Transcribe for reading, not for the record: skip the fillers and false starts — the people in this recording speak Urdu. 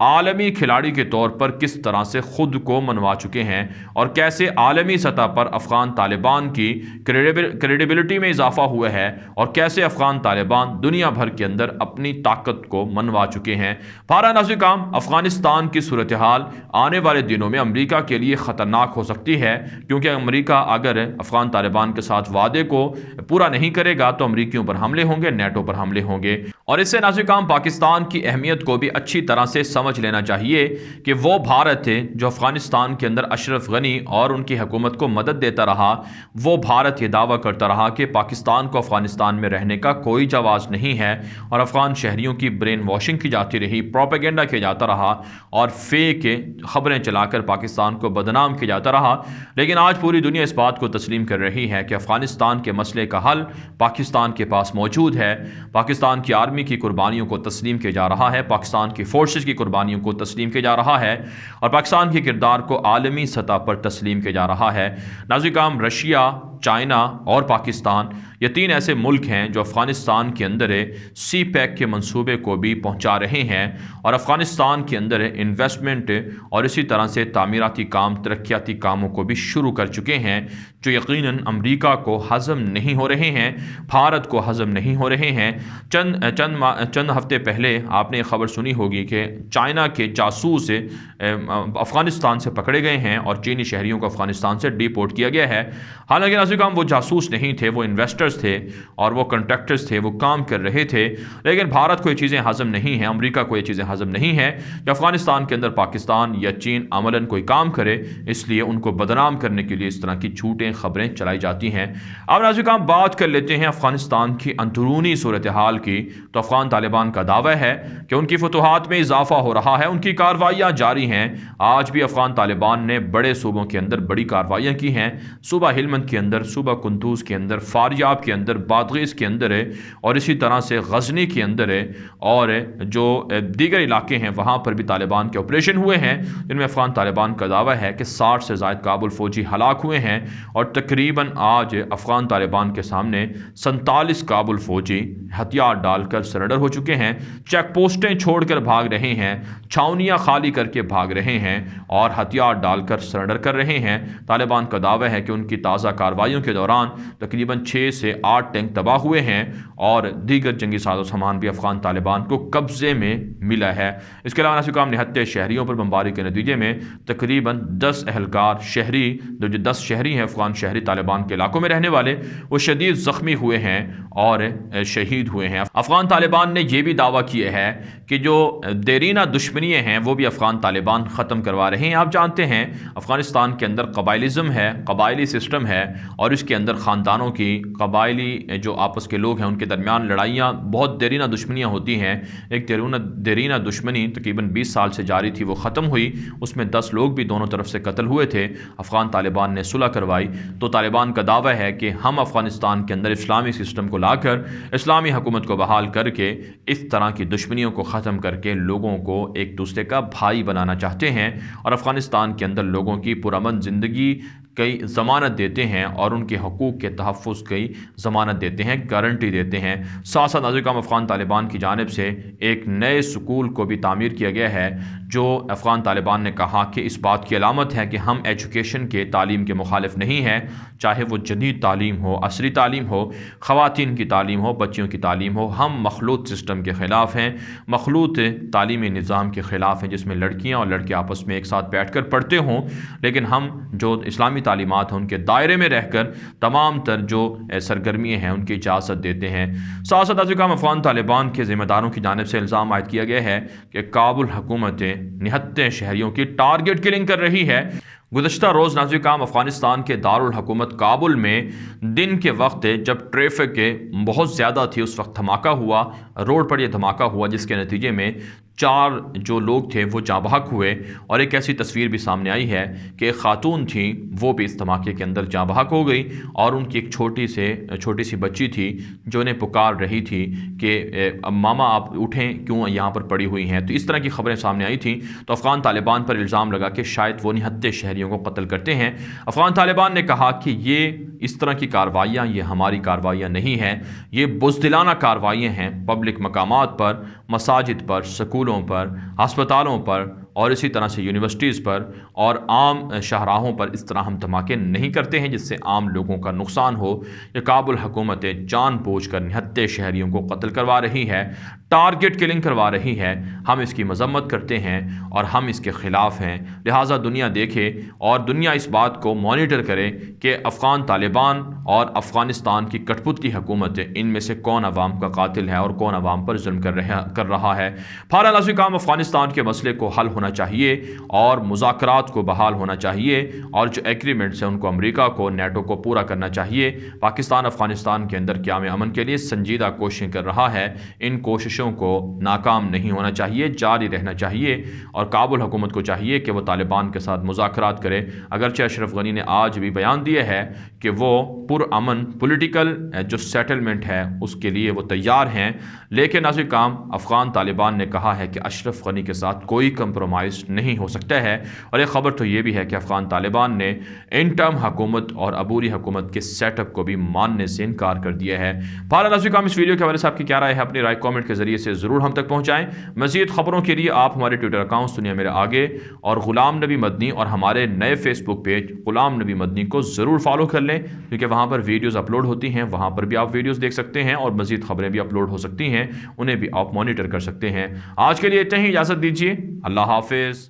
عالمی کھلاڑی کے طور پر کس طرح سے خود کو منوا چکے ہیں اور کیسے عالمی سطح پر افغان طالبان کی کریڈیبلٹی میں اضافہ ہوا ہے اور کیسے افغان طالبان دنیا بھر کے اندر اپنی طاقت کو منوا چکے ہیں۔ بہرحال ناظرین، افغانستان کی صورتحال آنے والے دنوں میں امریکہ کے لیے خطرناک ہو سکتی ہے، کیونکہ امریکہ اگر افغان طالبان کے ساتھ وعدے کو پورا نہیں کرے گا تو امریکیوں پر حملے ہوں گے، نیٹو پر حملے ہوں گے۔ اور اس سے ناظرین پاکستان کی اہمیت کو بھی اچھی طرح سے سمجھ لینا چاہیے کہ وہ بھارت ہے جو افغانستان کے اندر اشرف غنی اور ان کی حکومت کو مدد دیتا رہا، وہ بھارت یہ دعویٰ کرتا رہا کہ پاکستان کو افغانستان میں رہنے کا کوئی جواز نہیں ہے، اور افغان شہریوں کی برین واشنگ کی جاتی رہی، پروپیگنڈا کیا جاتا رہا اور فیک خبریں چلا کر پاکستان کو بدنام کیا جاتا رہا۔ لیکن آج پوری دنیا اس بات کو تسلیم کر رہی ہے کہ افغانستان کے مسئلے کا حل پاکستان کے پاس موجود ہے۔ پاکستان کی آرمی کی قربانیوں کو تسلیم کیا جا رہا ہے، پاکستان کی فورسز کی قربانیوں کو تسلیم کیا جا رہا ہے، اور پاکستان کے کردار کو عالمی سطح پر تسلیم کیا جا رہا ہے۔ ناظرین، رشیا، چائنا اور پاکستان یہ تین ایسے ملک ہیں جو افغانستان کے اندر سی پیک کے منصوبے کو بھی پہنچا رہے ہیں اور افغانستان کے اندر انویسٹمنٹ اور اسی طرح سے تعمیراتی کام، ترقیاتی کاموں کو بھی شروع کر چکے ہیں، جو یقیناً امریکہ کو ہضم نہیں ہو رہے ہیں، بھارت کو ہضم نہیں ہو رہے ہیں۔ چند ہفتے پہلے آپ نے یہ خبر سنی ہوگی کہ چائنا کے جاسوس افغانستان سے پکڑے گئے ہیں اور چینی شہریوں کو افغانستان سے ڈیپورٹ کیا گیا ہے۔ حالانکہ ناظرین وہ جاسوس نہیں تھے، وہ انویسٹرز تھے اور وہ کنٹریکٹرز تھے، وہ کام کر رہے تھے، لیکن بھارت کو یہ چیزیں ہضم نہیں ہیں، امریکہ کو یہ چیزیں ہضم نہیں ہیں کہ افغانستان کے اندر پاکستان یا چین عملاً کوئی کام کرے، اس لیے ان کو بدنام کرنے کے لیے اس طرح کی جھوٹیں خبریں چلائی جاتی ہیں۔ اب ناظرین بات کر لیتے ہیں افغانستان کی اندرونی صورتحال کی۔ تو افغان طالبان کا دعویٰ ہے کہ ان کی فتوحات میں اضافہ ہو رہا ہے، ان کی کارروائیاں جاری ہیں۔ آج بھی افغان طالبان نے بڑے صوبوں کے اندر بڑی کارروائیاں کی ہیں، صوبہ ہلمند کے اندر، صوبہ قندوز کے اندر، فاریاب کے اندر، بادغیس کے اندر ہے، اور اسی طرح سے غزنی کے اندر ہے، اور جو دیگر علاقے ہیں وہاں پر بھی طالبان کے آپریشن ہوئے ہیں، جن میں افغان طالبان کا دعویٰ ہے کہ 60 سے زائد کابل فوجی ہلاک ہوئے ہیں، اور تقریباً آج افغان طالبان کے سامنے 47 کابل فوجی ہتھیار ڈال کر سرنڈر ہو چکے ہیں، چیک پوسٹیں چھوڑ کر بھاگ رہے ہیں، چھاونیاں خالی کر کے بھاگ رہے ہیں اور ہتھیار ڈال کر سرنڈر کر رہے ہیں۔ طالبان کا دعویٰ ہے کہ ان کی تازہ کارروائیوں کے دوران تقریباً 6 سے 8 ٹینک تباہ ہوئے ہیں اور دیگر جنگی ساز و سامان بھی افغان طالبان کو قبضے میں ملا ہے۔ اس کے علاوہ ناظرین نہتے شہریوں پر بمباری کے نتیجے میں تقریباً 10 اہلکار شہری، جو 10 شہری ہیں افغان شہری طالبان کے علاقوں میں رہنے والے، وہ شدید زخمی ہوئے ہیں اور شہید ہوئے ہیں۔ افغان طالبان نے یہ بھی دعویٰ کیا ہے کہ جو دیرینہ دشمنیاں ہیں وہ بھی افغان طالبان ختم کروا رہے ہیں۔ آپ جانتے ہیں افغانستان کے اندر قبائلزم ہے، قبائلی سسٹم ہے، اور اس کے اندر خاندانوں کی، قبائلی جو آپس کے لوگ ہیں ان کے درمیان لڑائیاں، بہت دیرینہ دشمنیاں ہوتی ہیں۔ ایک دیرینہ دشمنی تقریباً 20 سال سے جاری تھی، وہ ختم ہوئی، اس میں 10 لوگ بھی دونوں طرف سے قتل ہوئے تھے، افغان طالبان نے صلح کروائی۔ تو طالبان کا دعویٰ ہے کہ ہم افغانستان کے اندر اسلامی سسٹم کو لا کر، اسلامی حکومت کو بحال کر کے، اس طرح کی دشمنیوں کو ختم کر کے لوگوں کو ایک دوسرے کا بھائی بنانا چاہتے ہیں، اور افغانستان کے اندر لوگوں کی پرامن زندگی کی ضمانت دیتے ہیں اور ان کے حقوق کے تحفظ کی ضمانت دیتے ہیں، گارنٹی دیتے ہیں۔ ساتھ ساتھ ناظرین افغان طالبان کی جانب سے ایک نئے سکول کو بھی تعمیر کیا گیا ہے، جو افغان طالبان نے کہا کہ اس بات کی علامت ہے کہ ہم ایجوکیشن کے، تعلیم کے مخالف نہیں ہیں، چاہے وہ جدید تعلیم ہو، عصری تعلیم ہو، خواتین کی تعلیم ہو، بچیوں کی تعلیم ہو، ہم مخلوط سسٹم کے خلاف ہیں، مخلوط تعلیمی نظام کے خلاف ہیں جس میں لڑکیاں اور لڑکے آپس میں ایک ساتھ بیٹھ کر پڑھتے ہوں، لیکن ہم جو اسلامی تعلیمات ہیں ان کے دائرے میں رہ کر تمام تر جو سرگرمیاں ہیں ان کی اجازت دیتے ہیں۔ ساتھ ساتھ افغان طالبان کے ذمہ داروں کی جانب سے الزام عائد کیا گیا ہے کہ کابل حکومت نہتے شہریوں کی ٹارگٹ کلنگ کر رہی ہے۔ گزشتہ روز ناظرین افغانستان کے دارالحکومت کابل میں دن کے وقت جب ٹریفک بہت زیادہ تھی اس وقت دھماکہ ہوا، روڈ پر یہ دھماکہ ہوا جس کے نتیجے میں 4 جو لوگ تھے وہ جاں بحق ہوئے، اور ایک ایسی تصویر بھی سامنے آئی ہے کہ ایک خاتون تھی وہ بھی اس دھماکے کے اندر جاں بحق ہو گئی، اور ان کی ایک چھوٹی سی بچی تھی جو انہیں پکار رہی تھی کہ ماما آپ اٹھیں، کیوں یہاں پر پڑی ہوئی ہیں۔ تو اس طرح کی خبریں سامنے آئی تھیں، تو افغان طالبان پر الزام لگا کہ شاید وہ نہتے شہریوں کو قتل کرتے ہیں۔ افغان طالبان نے کہا کہ یہ اس طرح کی کارروائیاں، یہ ہماری کارروائیاں نہیں ہیں، یہ بزدلانہ کارروائیاں ہیں، پبلک مقامات پر مساجد پر، سکولوں پر، ہسپتالوں پر اور اسی طرح سے یونیورسٹیز پر اور عام شاہراہوں پر اس طرح ہم دھماکے نہیں کرتے ہیں جس سے عام لوگوں کا نقصان ہو۔ یہ کابل حکومت جان بوجھ کر نہتے شہریوں کو قتل کروا رہی ہے، ٹارگٹ کلنگ کروا رہی ہے۔ ہم اس کی مذمت کرتے ہیں اور ہم اس کے خلاف ہیں۔ لہٰذا دنیا دیکھے اور دنیا اس بات کو مانیٹر کرے کہ افغان طالبان اور افغانستان کی کٹ پت کی حکومت ان میں سے کون عوام کا قاتل ہے اور کون عوام پر ظلم کر رہا ہے۔ بہرحال لازمی کام افغانستان کے مسئلے کو حل ہونا چاہیے اور مذاکرات کو بحال ہونا چاہیے اور جو ایگریمنٹس ہیں ان کو امریکہ کو، نیٹو کو پورا کرنا چاہیے۔ پاکستان افغانستان کے اندر قیام امن کے لیے سنجیدہ کوششیں کر رہا ہے، ان کوششوں کو ناکام نہیں ہونا چاہیے، جاری رہنا چاہیے اور کابل حکومت کو چاہیے کہ وہ طالبان کے ساتھ مذاکرات کرے۔ اگرچہ اشرف غنی نے آج بھی بیان دیا ہے کہ وہ پرامن پولیٹیکل جو سیٹلمنٹ ہے اس کے لیے وہ تیار ہیں، لیکن ناظرین کام افغان طالبان نے کہا ہے کہ اشرف غنی کے ساتھ کوئی کمپرومائز نہیں ہو سکتا ہے، اور ایک خبر تو یہ بھی ہے کہ افغان طالبان نے انٹرم حکومت اور عبوری حکومت کے سیٹ اپ کو بھی ماننے سے انکار کر دیا ہے۔ بہرحال ناظرین کام اس ویڈیو کے حوالے سے آپ کی کیا رائے ہے؟ اپنی رائے کامنٹ کے ذریعے سے ضرور ہم تک پہنچائیں۔ مزید خبروں کے لیے آپ ہمارے ٹویٹر اکاؤنٹ دنیا میرے آگے اور غلام نبی مدنی اور ہمارے نئے فیس بک پیج غلام نبی مدنی کو ضرور فالو کر لیں، کیونکہ وہاں پر ویڈیوز اپلوڈ ہوتی ہیں، وہاں پر بھی آپ ویڈیوز دیکھ سکتے ہیں اور مزید خبریں بھی اپلوڈ ہو سکتی ہیں، انہیں بھی آپ مانیٹر کر سکتے ہیں۔ آج کے لیے اتنا ہی، اجازت دیجیے، اللہ حافظ۔